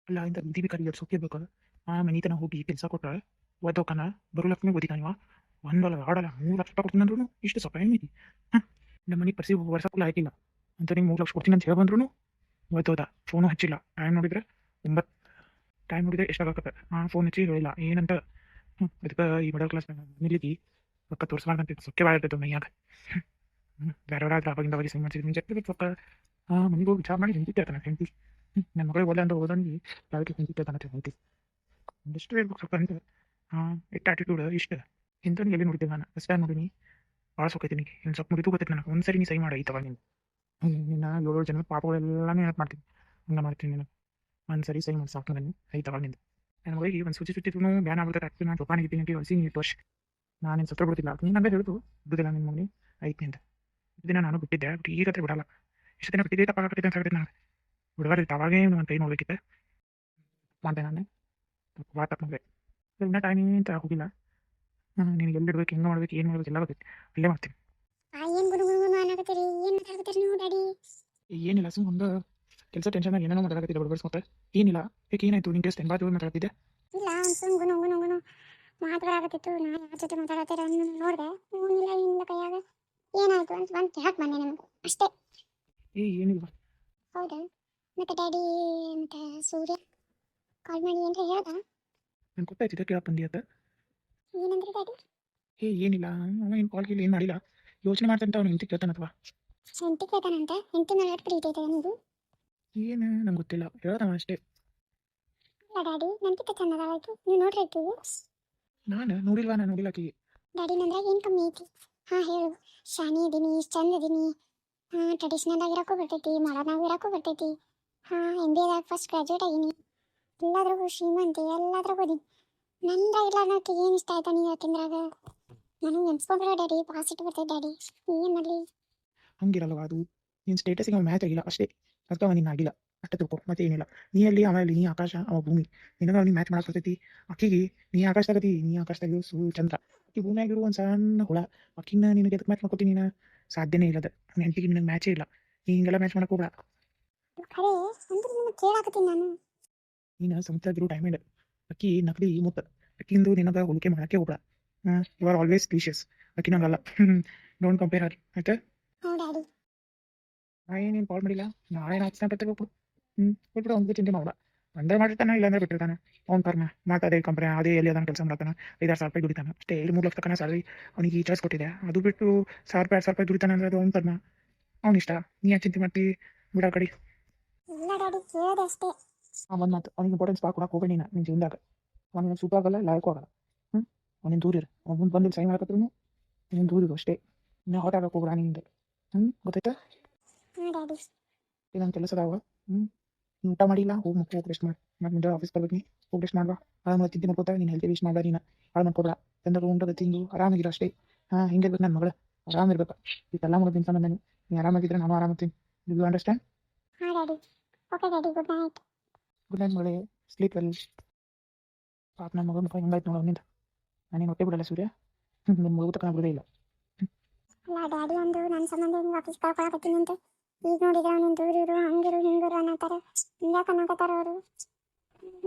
ಅಲ್ಲ ಇಂಥ ದೀಪಿಕಾರಿ ಎರಡು ಸೊಕ್ಕಿರ್ಬೇಕು. ಆ ಮನಿತನ ಹೋಗಿ ಕೆಲಸ ಕೊಟ್ರೆ ಓದೋಕನ ಬರೋ ಲಕ್ಷ್ಮಿ ಓದಿತಾನ ಇವ. ಒಂದಲ್ಲ ಎರಡಲ್ಲ 3 ಲಕ್ಷ ರೂಪಾಯಿ ಕೊಡ್ತೀನಿ ಅಂದ್ರೂ ಇಷ್ಟು ಸ್ವಲ್ಪ ಏನಿದೆ. ನಮ್ಮ ಮನೆ ಪರಿಸಿ ವರ್ಷಕ್ಕೂ ಆಯ್ತಿಲ್ಲ ಅಂತ ನಿಂಗೆ 3 ಲಕ್ಷ ಕೊಡ್ತೀನಿ ಅಂತ ಹೇಳಿ ಬಂದ್ರು ಓದೋದ. ಫೋನು ಹಚ್ಚಿಲ್ಲ. ಟೈಮ್ ನೋಡಿದ್ರೆ 9. ಟೈಮ್ ನೋಡಿದ್ರೆ ಎಷ್ಟಾಗತ್ತೆ. ಫೋನ್ ಹಚ್ಚಿ ಹೇಳಿಲ್ಲ ಏನಂತ. ಅದಕ್ಕೆ ಈ ಮಿಡಲ್ ಕ್ಲಾಸ್ ನಿಲ್ಲಿಗಿ ರೊಕ್ಕ ತೋರಿಸ್ಬಾರ್ದಂತ ಸೊಕ್ಕೆ ಭಾಳ ಇರ್ತೈತೆ ಮೈಯಾಗ. ಬೇರೆಯವ್ರಾದ್ರೆ ಅವಾಗಿಂದ ಅವಾಗ ಸೈನ್ ಮಾಡ್ಸಿದ್ದೀನಿ ಜೊತೆ ರೊಕ್ಕ ಮನೆಗೆ ಹೋಗಿ ವಿಚಾರ ಮಾಡಿ ನಿಂತಿರ್ತಾನೆ ಹೆಂಡತಿ. ನನ್ನ ಮಗಳಿಗೆ ಓದ ಅಂತ ಓದೋಂಗಿ ಯಾವಕ್ಕೆ ನಿಂತಿರ್ತಾನೆ ಹೆಂಡತಿ. ಒಂದಿಷ್ಟು ಹೇಳ್ಬೇಕು ಸ್ವಲ್ಪ ಅಂತ. ಇಷ್ಟು ಆಟಿಟ್ಯೂಡ್ ಇಷ್ಟು ಇಂಥವ್ನಿಗೆ ಎಲ್ಲಿ ನೋಡಿದ್ದೆ ನಾನು ಫಸ್ಟ್ ಟೈಮ್ ನೋಡಿನಿ. ಭಾಳ ಸೊಕ್ಕೈತೀನಿ ಇನ್ನು ಸ್ವಲ್ಪ ಮುಗಿದು ಗೊತ್ತೈತೆ ನನಗೆ. ಒಂದ್ಸರಿ ನೀ ಸೈ ಮಾಡಿ ಐತವ ನೀನು. ನಿನ್ನ 7 ಜನ ಪಾಪಗಳೆಲ್ಲನೂ ನೆನಪು ಮಾಡ್ತೀನಿ. ಹಂಗೆ ಮಾಡ್ತೀನಿ ನೀನು. ಒಂದ್ಸರಿ ಸೈ ಮಾಡಿ ಸಾಕು ನನಗೆ ಐತವ ನಿಂದು. ನನ್ನ ಮಗಳಿಗೆ ಒಂದು ಸುಚಿ ಸುತ್ತಿದ್ರು ಬ್ಯಾನ್ ಆಗ್ಬಿಡ್ತಾರೆ. ಆಕ್ಚುಲಿ ನಾನು ಜೋಪಾನ ಇದ್ದೀನಿ ಅಂತ ಹೊಸಿ 8 ವರ್ಷ ನಾನೇನು ಸತ್ರ ಬಿಡ್ತಿಲ್ಲ. ನೀನು ಹಂಗೆ ಹೇಳ್ದು ಬಿಡುದಿಲ್ಲ ನಿನ್ನ ಮಗನಿ ಐತಿ ಅಂತ. ದಿನ ನಾನು ಬಿಟ್ಟಿದ್ದೆ ಬಟ್ ಈಗ ಹತ್ರ ಬಿಡಲ್ಲ. ಇಷ್ಟು ದಿನ ಬಿಟ್ಟಿದ್ದೆ ತಪ್ಪಾಗತ್ತಿದ್ದೆ ಅಂತ ಹೇಳ್ತೀನಿ. ನಾನು ಬಿಡಬಾರ್ದಿತ್ತು. ಅವಾಗೇ ನನ್ನ ಕೈ ನೋಡ್ಬೇಕಿತ್ತೆ ಮಾಡಿದೆ ನಾನು. ಭಾಳ ತಪ್ಪು ಮಾಡಿದೆ. ಇನ್ನೂ ಟೈಮ್ ಅಂತ ಹೋಗಿಲ್ಲ. ನಿನಗೆ ಎಲ್ಲಿ ಇಡ್ಬೇಕು, ಹೆಂಗೆ ಮಾಡ್ಬೇಕು, ಏನು ಮಾಡ್ಬೇಕು ಎಲ್ಲ ಗೊತ್ತೈತಿ. ಅಲ್ಲೇ ಮಾಡ್ತೀನಿ. ಏನ್ ಗುನು ಗುನು ಗುನು ಅನ್ನಕತ್ತೀರಿ? ಏನ್ ಮಾತಾಡಕತ್ತೀರಿ ನೀವು ಡ್ಯಾಡಿ? ಏನಿಲ್ಲ ಸುಮ್ಮ ಒಂದು ಕೆಲಸ ಟೆನ್ಷನ್ನಾಗಿ ಏನೇನೋ ಮಾತಾಡಕತ್ತಿದ್ದೆ ಬಡಬಡ್ಸ್ ಮತ್ತೆ. ಏನಿಲ್ಲ ಯಾಕೆ ಏನಾಯ್ತು ನಿಂಗೆ ಟೆಸ್ಟ್ ಎಂಬತ್ತು ಮಾತಾಡ್ತಿದ್ದೆ. ಇಲ್ಲ ಒಂದು ಸುಮ್ ಗುನು ಗುನು ಗುನು ಮಾತು ಬರಾಕತ್ತಿತ್ತು. ನಾನು ಯಾರ ಜೊತೆ ಮಾತಾಡತ್ತೀರ ನೋಡ್ದೆ. ಏನಿಲ್ಲ ಏನಿಲ್ಲ ಕೈಯಾಗ ಏನಾಯ್ತು ಅಂತ ಬಂದು ಕೇಳಕ್ ಬಂದೆ ನಿಮಗೆ ಅಷ್ಟೇ. ಏನಿಲ್ಲ. ಹೌದಾ? ಮತ್ತೆ ಡ್ಯಾಡಿ ಮತ್ತೆ ಸೂರ್ಯ ಕಾಲ್ ಮಾಡಿ ಏನ್ರ ಹೇಳ್ದ? ನನ್ಗೆ ಗೊತ್ತಾಯ್ತಿದ್ದೆ ಕೇಳಕ್ಕೆ ಬಂದಿ ಅಂತ. ಏನಂದ್ರಿ ಡ್ಯಾಡಿ? ಏನಿಲ್ಲ ಅವ ಏನು ಕಾಲ್ ಗೀಲ್ ಏನು ಮಾಡಿಲ್ಲ. ಯೋಚನೆ ಮಾಡ್ತಂತ ಅವ್ನು ಹೆಂಡತಿ ಕೇಳ್ತಾನ ಅಥವಾ ಹೆಂಡತಿ ಕೇಳ್ತಾನಂತೆ? ಹೆಂಡತಿ ಮೇಲೆ ಎಷ್ಟು ಪ್ರೀತಿ ಐತೆ ನಿಮಗೆ? ಏನು ನಂಗೆ ಗೊತ್ತಿಲ್ಲ ಹೇಳ್ತಾನ ಅಷ್ಟೇ. ಇಲ್ಲ ಡ್ಯಾಡಿ ನನಗಿಂತ ಚಂದದಾಗಾಯ್ತು. ನೀವು ನೋಡ್ರಿ ಆಯ್ತು. ನಾನು ನೋಡಿಲ್ಲ ಆಕಿ. ಡ್ಯಾಡಿ ನಂದ್ರಾಗ ಏನು ಕಮ್ಮಿ ಐತಿ? ಹಾಂ ಹೇಳು. ಶಾನಿ ಇದೀನಿ, ಚಂದ ಇದೀನಿ, ಟ್ರೆಡಿಷ್ನಲ್ ಆಗಿರೋಕ್ಕೂ ಬರ್ತೈತಿ, ಮಾಡರ್ನ್ ಆಗಿರೋಕ್ಕೂ ಬರ್ತೈತಿ. MBAದಾಗ ಫಸ್ಟ್ ಗ್ರಾಜುಯೇಟ್ ಆಗೀನಿ. ಎಲ್ಲಾದ್ರಾಗೂ ಶ್ರೀಮಂತಿ, ಎಲ್ಲಾದ್ರಾಗೂ ಅದೀನಿ. ನಂದ್ರಾಗ ಇಲ್ಲ ಅನ್ನೋಕ್ಕೆ ಏನು ಇಷ್ಟ ಆಯ್ತಾ ನೀವು ತಿಂದ್ರಾಗ? ನನಗೆ ನೆನ್ಸ್ಕೊಂಡ್ರೆ ಡ್ಯಾಡಿ ಪಾಸಿಟಿವ್ ಬರ್ತೈತೆ ಡ್ಯಾಡಿ. ಏನು ಮಾಡಲಿ? ಹಂಗಿರಲ್ವ ಅದು. ನಿನ್ನ ಸ್ಟೇಟಸ್ಗೆ ಅವ್ನು ಮ್ಯಾಚ್ ಆಗಿಲ್ಲ ಅಷ್ಟೇ. ಅದಕ್ಕೆ ಅವನು ಆಗಿಲ್ಲ ಅಷ್ಟೇ ತಿಳ್ಕೊ. ಮತ್ತೆ ಏನಿಲ್ಲ. ನೀ ಅಲ್ಲಿ ಆಮೇಲೆ ನೀ ಆಕಾಶ ಅವ ಭೂಮಿ. ನಿನಗೆ ಅವ್ನಿಗೆ ಮ್ಯಾಚ್ ಮಾಡಕ್ಕೆ ಬರ್ತೈತಿ. ಅಕ್ಕಿಗೆ ನೀ ಆಕಾಶದಾಗತಿ, ನೀ ಆಕಾಶದಾಗ ಚಂದ್ರ. ಅಕ್ಕಿ ಭೂಮಿಯಾಗಿರೋ ಒಂದು ಸಣ್ಣ ಹುಳ. ಅಕ್ಕಿನ ನಿನಗೆ ಎದಕ್ಕೆ ಮ್ಯಾಚ್ ಮಾಡ್ಕೊತೀನಿ ನೀನು? ಸಾಧ್ಯನೇ ಇಲ್ಲದ. ನನ್ನ ಹೆಂಡತಿಗೆ ನಿನಗೆ ಮ್ಯಾಚೇ ಇಲ್ಲ. ನೀ ಹಿಂಗೆಲ್ಲ ಮ್ಯಾಚ್ ಮಾಡಕ್ಕೆ ಹೋಗ್ಬೇಡ. ಖರೆ ಅಂದ್ರೆ ನಿನ್ನ ಕೇಳಾಕತ್ತೀನಿ ನಾನು. ನೀನು ಸಮುದ್ರದಿರೋ ಡೈಮಂಡ್. ಅಕ್ಕಿ ನಕಲಿ ಮುತ್ತ. ಅಕ್ಕಿಂದು ನಿನಗೆ ಹೋಲಿಕೆ ಮಾಡೋಕ್ಕೆ ಹೋಗ್ಬೇಡ. You are always specious. ಅಕ್ಕಿ ನಂಗಲ್ಲ. ಡೋಂಟ್ ಕಂಪೇರ್ ಹರ್ ಆಯ್ತಾ? ಹ್ಞೂ ಡ್ಯಾಡಿ. ಏನೇನು ಕಾಲ್ ಮಾಡಿಲ್ಲ. ನಾಳೆ ನಾಲ್ಕು ಹೋಗ್ಬಿಡು. ಹೋಗ್ಬಿಡು. ಅವ್ನಿಗೆ ಚಿಂತೆ ಮಾಡಬೇಡ. ಬಂದರೆ ಮಾಡಿರ್ತಾನೆ ಇಲ್ಲಾಂದ್ರೆ ಬಿಟ್ಟಿರ್ತಾನೆ. ಅವ್ನು ಕರ್ಮ ಮಾತು ಅದೇ ಕಂಪ್ನಿ ಅದೇ ಎಲ್ಲಿ ಅದನ್ನು ಕೆಲಸ ಮಾಡ್ತಾನೆ. 5,000 ರೂಪಾಯಿ ದುಡಿತಾನೆ ಅಷ್ಟೇ. 3 ಲಕ್ಷ ತನಕ ಸ್ಯಾಲರಿ ಅವನಿಗೆ ಈ ಚಾಯ್ಸ್ ಕೊಟ್ಟಿದೆ. ಅದು ಬಿಟ್ಟು 1,000 ರೂಪಾಯಿ 2,000 ರೂಪಾಯಿ ದುಡಿತಾನೆ ಅಂದರೆ ಅದು ಅವ್ನು ಕರ್ಮ. ಅವ್ನು ಇಷ್ಟ. ನೀ ಯಾಕೆ ಚಿಂತೆ ಮಾಡ್ತಿ? ಬಿಡ ಕಡೆ. ಇಲ್ಲ ಡ್ಯಾಡಿ ಕೇಳಿದೆ ಅಷ್ಟೇ. ಒಂದು ಮಾತು ಅವ್ನಿಗೆ ಇಂಪಾರ್ಟೆನ್ಸ್ ಕೊಡಕ್ಕೆ ಹೋಗಬೇಡಿ ನೀನು ನಿನ್ನ ಜೀವನದಾಗ. ಅವ್ನಿಗೆ ಸೂಟ್ ಆಗಲ್ಲ, ಲಾಯಕ್ಕೂ ಆಗಲ್ಲ. ಅವ್ನಿನ ದೂರ ಇರು. ಅವ್ನು ಮುಂದೆ ಬಂದು ಸೈನ್ ಮಾಡಕತ್ರು ನೀನು ದೂರ ಇರು ಅಷ್ಟೇ. ಇನ್ನೂ ಹೊಟ ಆಗಕ್ಕೆ ಹೋಗ್ಬೇಡ ನಿಂದ. ಗೊತ್ತಾಯ್ತಾ? ಹಾಂ ಡ್ಯಾಡಿ. ಇದೊಂದು ಕೆಲಸ ಅದಾವ. ಊಟ ಮಾಡಿಲ್ಲ. ಹೋಗಿ ಹೋಗಿ ರೆಸ್ಟ್ ಮಾಡಿ. ಮತ್ತೆ ಮುಂದೆ ಆಫೀಸ್ ಬರ್ಬೇಕು. ನೀ ಹೋಗಿ ರೆಸ್ಟ್ ಮಾಡ್ಬಾ. ಆರಾಮ ತಿಂದು ಮಾಡ್ಕೋತಾ ನೀನು ಹೆಲ್ತಿ ವಿಶ್ ಮಾಡ್ಬಾ. ನೀನು ಹಾಳು ಮಾಡ್ಕೊಬೇಡ. ತಂದಾಗ ಉಂಟಾಗ ತಿಂದು ಆರಾಮಾಗಿರೋ ಅಷ್ಟೇ. ಹಿಂಗಿರ್ಬೇಕು ನನ್ನ ಮಗಳು. ಆರಾಮಿರ್ಬೇಕು. ಇದೆಲ್ಲ ಮುಗಿದು ನಿಂತ ನಾನು. ನೀ ಆರಾಮಾಗಿದ್ರೆ ನಾನು ಆರಾಮಾಗ್ತೀನಿ. You understand? ಹಾಂ daddy. Okay daddy, good night. Good night ಮಗಳೇ. Sleep well. ಪಾಪ ನನ್ನ ಮಗಳು ಮುಖ ಹೆಂಗಾಯ್ತು ನೋಡೋ ನಿಂದ. ನಾನೇನು ಹೊಟ್ಟೆ ಬಿಡಲ್ಲ ಸೂರ್ಯ. ನಿನ್ನ ಮಗು ತಕ್ಕ ಬಿಡೋದೇ ಇಲ್ಲ. ಅಲ್ಲ ಡ್ಯಾಡಿ ಒಂದು ನನ್ನ ಸಂಬಂಧ ಹಿಂಗೆ ಆಫೀಸ್ ಕಳ್ಕೊಳಕತ್ತೀನಿ ಅಂತ. ಈಗ ನೋಡಿದ್ರೆ ಅವನು ದೂರ ಇರು, ಹಂಗಿರು ಹಿಂಗಿರು ಅನ್ನತ್ತಾರ. ಹಿಂಗ್ಯಾಕೆ ಅನ್ನಕತ್ತಾರ ಅವರು?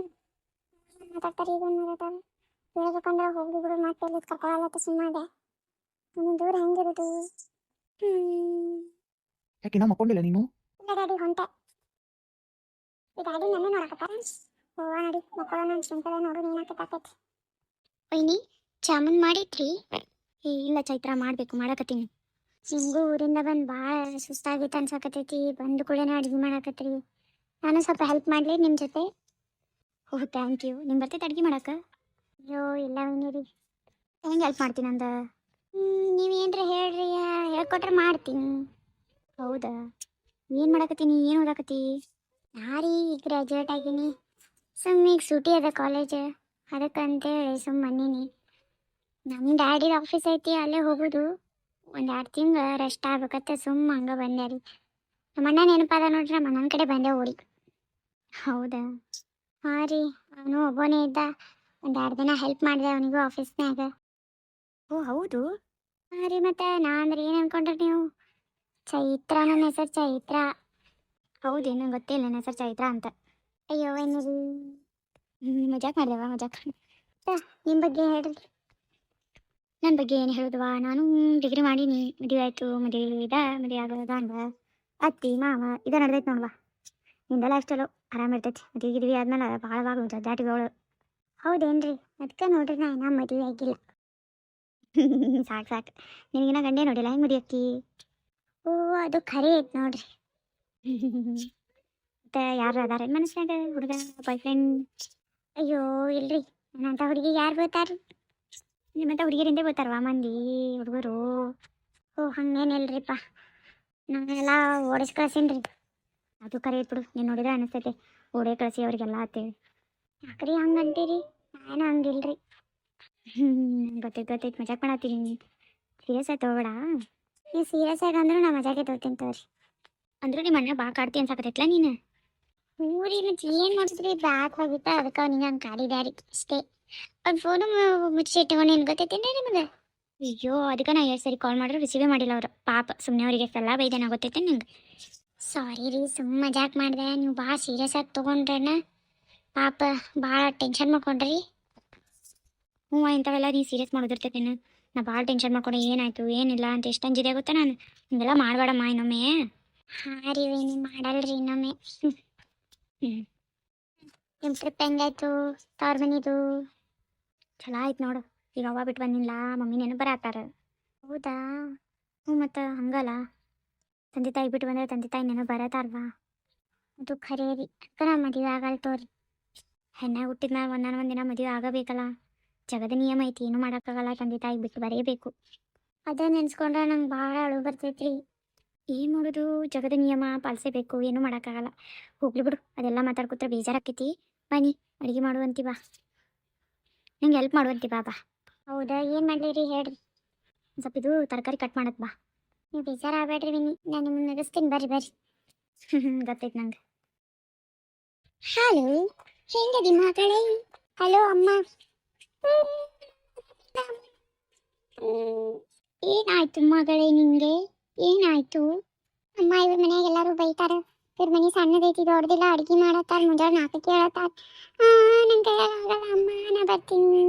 ಮಾತಾಡ್ತಾರೆ ಈಗ ಮಾತಾಡ್ತಾರೆ. ಹೇಳ್ಬೇಕಂದ್ರೆ ಹೋಗ್ಲಿ ಬಿಡು, ಮತ್ತೆ ಎಲ್ಲಿ ಕರ್ಕೊಳಲ್ಲತ್ತ ಸುಮ್ಮನೆ. ಅವನು ದೂರ ಹೆಂಗಿರೋದು? ಯಾಕೆ ನಾ ಮಕ್ಕೊಂಡಿಲ್ಲ ನೀನು? ಇಲ್ಲ ಡ್ಯಾಡಿ ಹೊಂಟೆ. ಈ ಡ್ಯಾಡಿ ನನ್ನ ನೋಡಕತ್ತಾರ. ಹೋಗ ನಡಿ ಮಕ್ಕಳು ನನ್ನ ಚಿಂತೆ ನೋಡು ನೀನಾಕತ್ತೈತಿ. ಒಯ್ನಿ ಜಾಮೂನ್ ಮಾಡಿಟ್ರಿ? ಇಲ್ಲ ಚೈತ್ರ, ಮಾಡಬೇಕು, ಮಾಡಕತ್ತೀನಿ. ನಿಮಗೂ ಊರಿಂದ ಬಂದು ಭಾಳ ಸುಸ್ತಾಗಿತ್ತು ಅನ್ಸಕತ್ತೈತಿ. ಬಂದು ಕೂಡ ಅಡುಗೆ ಮಾಡಕತ್ರಿ. ನಾನು ಸ್ವಲ್ಪ ಹೆಲ್ಪ್ ಮಾಡಲಿ ನಿಮ್ಮ ಜೊತೆ? ಓಹ್ ಥ್ಯಾಂಕ್ ಯು. ನಿಮ್ಗೆ ಬರ್ತೈತೆ ಅಡುಗೆ ಮಾಡಕ್ಕೆ? ಅಯ್ಯೋ ಇಲ್ಲ ರೀ. ಹೆಂಗೆ ಹೆಲ್ಪ್ ಮಾಡ್ತೀನಿ ಅಂದ? ನೀವೇನ್ರ ಹೇಳ್ರಿ, ಹೇಳ್ಕೊಟ್ರೆ ಮಾಡ್ತೀನಿ. ಹೌದಾ? ಏನು ಮಾಡಕತ್ತೀನಿ? ಏನು ಓದಾಕತ್ತಿ? ನಾರೀ ಈಗ ಗ್ರ್ಯಾಜುಯೇಟ್ ಆಗೀನಿ. ಸುಮ್ಮನೆ ಈಗ ಸೂಟಿ ಅದ ಕಾಲೇಜ್, ಅದಕ್ಕಂತೇಳಿ ಸುಮ್ಮ ಬಂದೀನಿ. ನಮ್ಮ ಡ್ಯಾಡಿ ಆಫೀಸ್ ಐತಿ, ಅಲ್ಲೇ ಹೋಗೋದು. 1-2 ತಿಂಗಳು ರೆಸ್ಟ್ ಆಗ್ಬೇಕತ್ತ ಸುಮ್ಮ ಹಂಗೆ ಬಂದೆ ರೀ. ನಮ್ಮ ಅಣ್ಣ ನೆನಪಾದ ನೋಡ್ರಿ, ನಮ್ಮ ಅಣ್ಣನ ಕಡೆ ಬಂದೆ ಓಡಿ. ಹೌದಾ? ಹಾಂ ರೀ, ಅವನು ಒಬ್ಬನೇ ಇದ್ದ. 1-2 ದಿನ ಹೆಲ್ಪ್ ಮಾಡಿದೆ ಅವನಿಗೂ ಆಫೀಸ್ನಾಗ. ಓ ಹೌದು? ಹಾಂ ರೀ. ಮತ್ತೆ ನಾ ಅಂದ್ರೆ ಏನು ಅನ್ಕೊಂಡ್ರಿ ನೀವು? ಚೈತ್ರ, ನನ್ನ ಹೆಸರು ಚೈತ್ರ. ಹೌದೇನು? ಗೊತ್ತಿಲ್ಲ ನನ್ನ ಹೆಸರು ಚೈತ್ರ ಅಂತ. ಅಯ್ಯೋ ಏನಿದು ಮಜಾಕ್ ಮಾಡ್ದೇವ ಮಜಾಕ್. ನಿಮ್ಮ ಬಗ್ಗೆ ಹೇಳ್ರಿ. ನನ್ನ ಬಗ್ಗೆ ಏನು ಹೇಳುದವಾ, ನಾನು ಡಿಗ್ರಿ ಮಾಡೀನಿ, ಮದುವೆ ಆಯಿತು, ಮದುವೆ ಆಗೋದ ಹಂಗೆ ಅತ್ತಿ ಮಾವ ಇದ ನಡ್ದೈತೆ ನೋಡ್ವಾ. ನಿಂದೆಲ್ಲ ಅಷ್ಟಲ್ಲೋ ಆರಾಮಿರ್ತೈತಿ. ಮದುವೆ ಗಿದ್ವಿ ಆದ್ಮೇಲೆ ಭಾಳ ಜಡ್ಡಾಟಿಗಳು. ಹೌದೇನ್ರಿ? ಅದಕ್ಕೆ ನೋಡ್ರಿ ನಾ ಇನ್ನೂ ಮದುವೆ ಆಗಿಲ್ಲ. ಸಾಕು ಸಾಕು, ನಿನಗಿನ ಗಂಡೇ ನೋಡಿಲ್ಲ, ಹೆಂಗೆ ಮದುವೆ ಅಕ್ಕಿ? ಓ ಅದು ಖರೆ ಐತೆ ನೋಡ್ರಿ. ಮತ್ತೆ ಯಾರು ಅದಾರ ಮನಸ್ಸಿನಾಗ ಹುಡುಗ ಬಾಯ್ ಫ್ರೆಂಡ್? ಅಯ್ಯೋ ಇಲ್ರಿ, ನನ್ನಂಥ ಹುಡುಗಿ ಯಾರು ಬೋತಾರ್ರಿ? ನಿಮ್ಮಂಥ ಹುಡುಗಿಯರಿಂದೇ ಬೋತಾರವಾ ಮಂದಿ ಹುಡುಗರು. ಓ ಹಂಗೇನಿಲ್ರಿಪ್ಪ, ನಾನೆಲ್ಲ ಓಡಿಸ್ ಕಳ್ಸೀನಿ. ಅದು ಖರೆ ಐತೆ ಬಿಡು, ನೀನು ನೋಡಿದ್ರೆ ಅನಿಸ್ತೈತೆ ಓಡೇ ಕಳಿಸಿ ಅವ್ರಿಗೆಲ್ಲ ಅಂತೇಳಿ. ಯಾಕ್ರಿ ಹಂಗೆ ಅಂತೀರಿ? ನಾನು ಹಂಗಿಲ್ರಿ. ಗೊತ್ತೈತೆ ಮಜಾಕ್ ಮಾಡತ್ತೀನಿ, ಸೀರಿಯಸ್ ಆಗಿ ತಗೋಬೇಡ. ನೀವು ಸೀರಿಯಸ್ ಆಗಿ ಅಂದ್ರೂ ನಾ ಮಜಾಕೆ ತಗೋತೀನಿ ತಗೋರಿ. ಅಂದ್ರೂ ನಿಮ್ಮ ಅಣ್ಣ ಭಾಳ ಕಾಡ್ತಿ ಅನ್ಸಾಕತ್ತೈತ್ಲ ನೀನು. ಊರಿ ಮತ್ತೆ ಏನು ಮಾಡಿದ್ರಿ, ಬ್ಯಾಕ್ ಹೋಗಿತ್ತ ಅದಕ್ಕೆ ಅವ್ನಿಗೆ ಹಂಗೆ ಕಾಡಿದ್ಯಾರಿ ಅಷ್ಟೇ. ಅವ್ನ ಫೋನು ಮುಚ್ಚಿ ಇಟ್ಕೊಂಡು ಏನು ಗೊತ್ತೈತೇನ್ರಿ ನಿಮಗೆ? ಅಯ್ಯೋ ಅದಕ್ಕೆ ನಾ ಎಷ್ಟು ಸರಿ ಕಾಲ್ ಮಾಡಿದ್ರು ರಿಸೀವೇ ಮಾಡಿಲ್ಲ ಅವರು. ಪಾಪ ಸುಮ್ಮನೆ ಅವರಿಗೆ ಎಲ್ಲ ಬೈದೆ ನಾ, ಗೊತ್ತೈತೆ ನಂಗೆ. ಸಾರಿ ರೀ, ಸುಮ್ಮ ಮಜಾಕ್ ಮಾಡಿದೆ. ನೀವು ಭಾಳ ಸೀರಿಯಸ್ ಆಗಿ ತೊಗೊಂಡ್ರೇನ ಪಾಪ, ಭಾಳ ಟೆನ್ಷನ್ ಮಾಡ್ಕೊಂಡ್ರಿ. ಹ್ಞೂ ಇಂಥವೆಲ್ಲ ನೀ ಸೀರಿಯಸ್ ಮಾಡೋದಿರ್ತೈತೆ ನೀನು. ನಾ ಭಾಳ ಟೆನ್ಷನ್ ಮಾಡ್ಕೊಂಡು ಏನಾಯ್ತು ಏನಿಲ್ಲ ಅಂತ ಎಷ್ಟು ಅಂಜಿದೆ ಗೊತ್ತಾ ನಾನು. ಹಿಂಗೆಲ್ಲ ಮಾಡಬೇಡಮ್ಮ ಇನ್ನೊಮ್ಮೆ. ಹಾಂ ರೀ ನೀವು ಮಾಡಲ್ರಿ ಇನ್ನೊಮ್ಮೆ. ನಿಮ್ಮ ಟ್ರಿಪ್ ಹೆಂಗಾಯ್ತು ತವ್ರ ಮನಿದು? ಚಲೋ ಆಯ್ತು ನೋಡು. ಈಗ ಅವ್ವ ಬಿಟ್ಟು ಬಂದಿಲ್ಲ, ಮಮ್ಮಿ ನೆನಪು ಬರತ್ತಾರ. ಹೌದಾ? ಹ್ಞೂ ಮತ್ತು ಹಂಗಲ್ಲ, ತಂದೆ ತಾಯಿ ಬಿಟ್ಟು ಬಂದರೆ ತಂದೆ ತಾಯಿ ನೆನಪು ಬರತ್ತಾರವಾ. ಅದು ಖರೆ ರೀ, ಅದಕ್ಕೆ ನಾ ಮದುವೆ ಆಗಲ್ಲ ತೋರಿ. ಹೆಣ್ಣಾಗ ಹುಟ್ಟಿದ್ಮ್ಯಾಗ ಒಂದಾನ ದಿನ ಮದುವೆ ಆಗಬೇಕಲ್ಲ, ಜಗದ ನಿಯಮ ಐತಿ, ಏನು ಮಾಡೋಕ್ಕಾಗಲ್ಲ, ತಂದೆ ತಾಯಿ ಬಿಟ್ಟು ಬರೀಬೇಕು. ಅದೇ ನೆನ್ಸ್ಕೊಂಡ್ರೆ ನಂಗೆ ಭಾಳ ಅಳು ಬರ್ತೈತ್ರಿ. ಏನು ಮಾಡೋದು, ಜಗದ ನಿಯಮ ಪಾಲಿಸಬೇಕು, ಏನೂ ಮಾಡೋಕ್ಕಾಗಲ್ಲ. ಹೋಗ್ಲಿ ಬಿಡು, ಅದೆಲ್ಲ ಮಾತಾಡ್ಕೊತ ಬೇಜಾರಾಕೈತಿ. ಬನ್ನಿ ಅಡುಗೆ ಮಾಡುವಂತಿ ಬಾ, ನಂಗೆ ಹೆಲ್ಪ್ ಮಾಡುವಂತಿ ಬಾ. ಹೌದಾ, ಏನು ಮಾಡಲಿರಿ ಹೇಳ್ರಿ. ಸ್ವಲ್ಪ ಇದು ತರಕಾರಿ ಕಟ್ ಮಾಡತ್ ಬಾ. ನೀವು ಬೇಜಾರಾಗಬೇಡ್ರಿ ವಿನಿ, ನಾನು ನಿಮ್ಮನ್ನ ನಗಿಸ್ತೀನಿ, ಬರ್ರಿ ಬರ್ರಿ. ಗೊತ್ತೈತೆ ನಂಗೆ. ಹಲೋ, ಹೆಂಗದಿ ಮಗಳೇ? ಹಲೋ ಅಮ್ಮ. ಏನಾಯ್ತು ಮಗಳೇ ನಿಂಗೆ? ಏನಾಯ್ತು? ಅಮ್ಮ ಇವ್ರ ಮನ್ಯಾಗ ಎಲ್ಲರೂ ಬೈತಾರ. ಇವ್ರ ಮನೆ ಸಣ್ಣದೈತಿ, ದೊಡ್ಡದಿಲ್ಲ, ಅಡುಗೆ ಮಾಡತ್ತಾರ, ಮುಂಜಾನೆ 4ಕ್ಕೆ ಹೇಳತ್ತಾರ. ನಂಗೆ ಆಗಲ್ಲ ಅಮ್ಮ, ನಾ ಬರ್ತೀನಿ.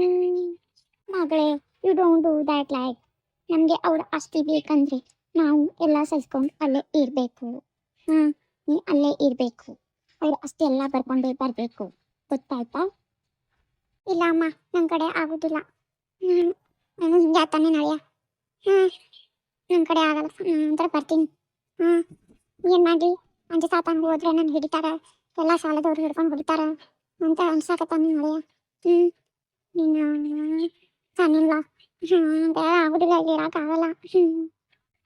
ಮಗಳೇ, you don't do that like. ನಮಗೆ ಅವ್ರ ಆಸ್ತಿ ಬೇಕಂದ್ರೆ ನಾವು ಎಲ್ಲ ಸಹಿಸ್ಕೊಂಡು ಅಲ್ಲೇ ಇರಬೇಕು. ನೀ ಅಲ್ಲೇ ಇರಬೇಕು, ಅವ್ರ ಆಸ್ತಿ ಎಲ್ಲ ಬರ್ಕೊಂಡೇ ಬರಬೇಕು, ಗೊತ್ತಾಯ್ತಾ? ಇಲ್ಲ ಅಮ್ಮ, ನನ್ನ ಕಡೆ ಆಗೋದಿಲ್ಲ. ನಾನು ಹಿಂಗೆ ಆತಾನೆ ನಡೆಯ. ನನ್ನ ಕಡೆ ಆಗಲ್ಲ, ಅಂದ್ರೆ ಬರ್ತೀನಿ. ಏನು ಮಾಡಲಿ, ಅಂಜು ಸಾತಾನ ಹೋದ್ರೆ ನಾನು ಹಿಡಿತಾರ, ಎಲ್ಲ ಸಾಲದವ್ರು ಹಿಡ್ಕೊಂಡು ಹೊಡಿತಾರ ಅಂತ ಅನ್ಸಾಕತ್ತಾನ ನಡೆಯ. ನೀನು ನಾನಿಲ್ಲ, ಆಗೋದಿಲ್ಲ, ಇಲ್ಲಿ ಇರೋಕ್ಕಾಗಲ್ಲ.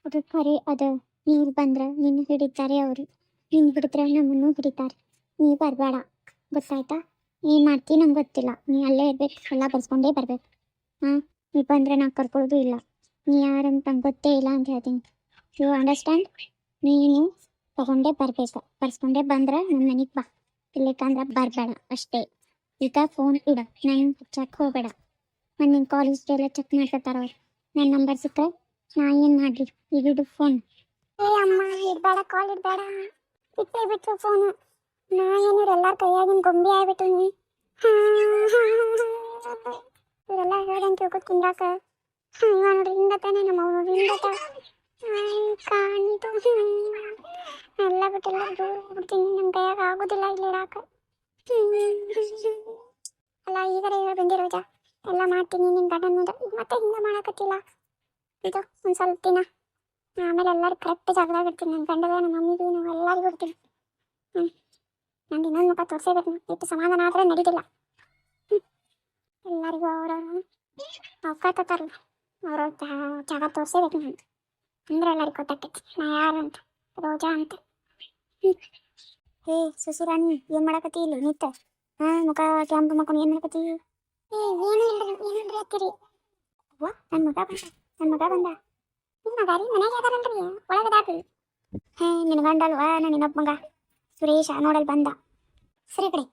ಅದು ಖರೆ, ಅದು ನೀವು ಬಂದ್ರೆ ನಿನ್ನ ಹಿಡಿತಾರೆ ಅವರು, ನಿನ್ನ ಬಿಡಿದ್ರೆ ನಮ್ಮನ್ನು ಹಿಡಿತಾರೆ. ನೀ ಬರಬೇಡ, ಗೊತ್ತಾಯ್ತಾ? ಏನು ಮಾಡ್ತೀನಿ ನಂಗೆ ಗೊತ್ತಿಲ್ಲ, ನೀ ಅಲ್ಲೇ ಇರ್ಬೇಕು, ಎಲ್ಲ ಬರ್ಸ್ಕೊಂಡೇ ಬರ್ಬೇಕು. ನೀ ಬಂದರೆ ನಾ ಕರ್ಕೊಳ್ಳೋದು ಇಲ್ಲ, ನೀ ಯಾರಂತ ನಂಗೆ ಗೊತ್ತೇ ಇಲ್ಲ ಅಂತ ಹೇಳ್ತೀನಿ. You understand? ನೀನು ತಗೊಂಡೇ ಬರಬೇಕು, ಬರ್ಸ್ಕೊಂಡೇ ಬಂದ್ರೆ ನನ್ನ ಮನೆಗೆ ಬಾ, ಇಲ್ಲಿಕಂದ್ರೆ ಬರಬೇಡ ಅಷ್ಟೇ. ಈಗ ಫೋನ್ ಇಡ, ನಾನು ಚೆಕ್ ಹೋಗಬೇಡ. ನಿನ್ನ ಕಾಲೇಜ್ಗೆಲ್ಲ ಚೆಕ್ ಮಾಡ್ಕೊತಾರ ಅವ್ರು. ನನ್ನ ನಂಬರ್ ಸಿಕ್ಕರೆ ನಾ ಏನು ಮಾಡಲಿ, ಈಗಿಡು ಫೋನ್. ಏ ಅಮ್ಮ, ಇಡಬೇಡ, ಕಾಲ್ ಇಡಬೇಡ, ಇಟ್ಟೇ ಬಿಟ್ಟರು ಫೋನು. ನಾ ಏನಿರು ಎಲ್ಲರ ಕೈಯಾಗಿನ ಗೊಂಬೆ ಆಗ್ಬಿಟ್ಟು ನೀ. ಇವರೆಲ್ಲ ಹೇಳ್ದಂಗೆ ತಿಳ್ಕೊತ ತಿಂದಾಕ. ಇವ ನೋಡ್ರಿ ಹಿಂಗತಾನೆ, ನಮ್ಮ ಅವ್ರು ನೋಡ್ರಿ ಹಿಂಗತ ಕಾಣಿತು. ಎಲ್ಲ ಬಿಟ್ಟೆಲ್ಲ ದೂರ ಹೋಗ್ಬಿಡ್ತೀನಿ, ನಮ್ಮ ಕೈಯಾಗ ಆಗೋದಿಲ್ಲ ಇಲ್ಲಿ ಇರಾಕ. ಅಲ್ಲ ಈಗಾರ ಹೇಳಿ ಬಂದಿರೋಜ, ಎಲ್ಲ ಮಾಡ್ತೀನಿ ನಿನ್ನ ಗಂಡನದು, ಮತ್ತೆ ಹಿಂಗೆ ಮಾಡಕತ್ತಿಲ್ಲ. ಇದು ಒಂದು ಸ್ವಲ್ಪ ದಿನ, ಆಮೇಲೆ ಎಲ್ಲರೂ ಕರೆಕ್ಟ್ ಜಾಗದಾಗ ಇರ್ತೀನಿ. ನನ್ನ ಗಂಡಗ ನಮ್ಮ ಮಮ್ಮಿಗೂ ನಾವು ಎಲ್ಲರಿಗೂ ಇರ್ತೀವಿ. ನಂಗೆ ಇನ್ನೊಂದು ಮುಖ ತೋರಿಸೇಬೇಕು, ಇಟ್ಟು ಸಮಾಧಾನ ಆದರೆ ನಡೀತಿಲ್ಲ. ಎಲ್ಲರಿಗೂ ಅವ್ರವ್ರು ಅವಕಾಶತಾರಲ್ಲ, ಅವ್ರವ್ರ ಜಾಗ ತೋರಿಸೇಬೇಕು ನಾನು, ಅಂದ್ರೆ ಎಲ್ಲರಿಗೂ ಗೊತ್ತಾಗ್ತೈತಿ ನಾ ಯಾರಂತ, ರೋಜಾ ಅಂತ. ಹೇ ಸುಸುರಾಣಿ, ಏನು ಮಾಡಕತ್ತಿ ಇಲ್ಲಿ ನಿಂತ? ಮುಖ ಕ್ಯಾಂಪ್ ಮಾಡ್ಕೊಂಡು ಏನು ಮಾಡಕತ್ತಿ? ಏನು ಹತ್ತೀರಿ? ಅವ್ವ, ನನ್ನ ಮಗ ಬಂದ, ನನ್ನ ಮಗ ಬಂದ. ನಿಮ್ಮ ಮಗ ರೀ, ಮನೆಗೆ ಯಾವ್ದಾರಲ್ರಿ, ಒಳಗದಾಕ್ರಿ. ನಿನ್ನ ಗಂಡ ಅಲ್ವಾ, ನಾನು ಇನ್ನೊಬ್ಬ ಮಗ ಸುರೇಶ ನೋಡಲ್ ಬಂದ. ಸರಿ ಕಡೆ